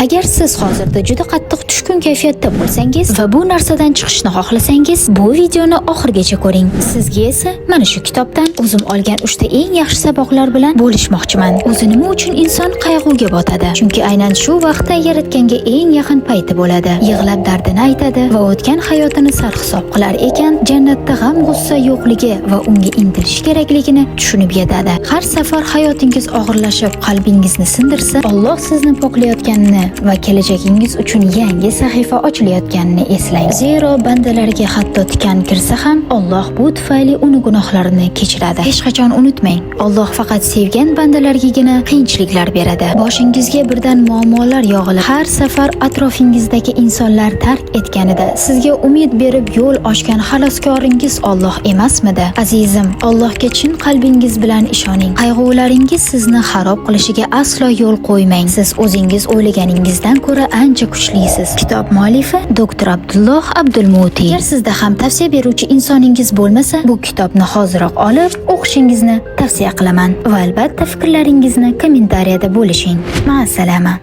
Agar siz hozirda juda qattiq tushkun kayfiyatda bo'lsangiz va bu narsadan chiqishni xohlasangiz, bu videoni oxirigacha ko'ring. Sizga esa mana shu kitobdan o'zim olgan 3 ta eng yaxshi saboqlar bilan bo'lishmoqchiman. O'zi nima uchun inson qayg'uga botadi? Chunki aynan shu vaqtda yaratganga eng yaqin payti bo'ladi. Yig'lab dardini aytadi va o'tgan hayotini sarhisob qilar ekan, jannatda g'am g'ussa yo'qligi va unga intilish kerakligini tushunib yetadi. Har safar hayotingiz og'irlashib, qalbingizni sindirsa, Alloh sizni poklayotganini va kelajagingiz uchun yangi sahifa ochilayotganini eslang. Zero bandalariga hatto tikan kirsa ham, Alloh bu tufayli uni gunohlarini kechiradi. Hech qachon unutmang, Alloh faqat sevgan bandalarigagina qiyinchiliklar beradi. Boshingizga birdan muammolar yog'ilib, har safar atrofingizdagi insonlar tark etganida sizga umid berib yo'l ochgan xaloskoringiz Alloh emasmidi? Azizim, Allohga chin qalbingiz bilan ishoning. Qayg'ularingiz sizni xarob qilishiga aslo yo'l qo'ymang. Siz o'zingiz o'ylaganingizdan ko'ra ancha kuchlisiz. Kitob muallifi Dr. Abdulloh Abdulmuti. Agar sizda ham tavsiya beruvchi insoningiz bo'lmasa, bu kitobni hoziroq olib o'qishingizni tavsiya qilaman va albatta fikrlaringizni kommentariyada bo'lishing. Ma'asalama.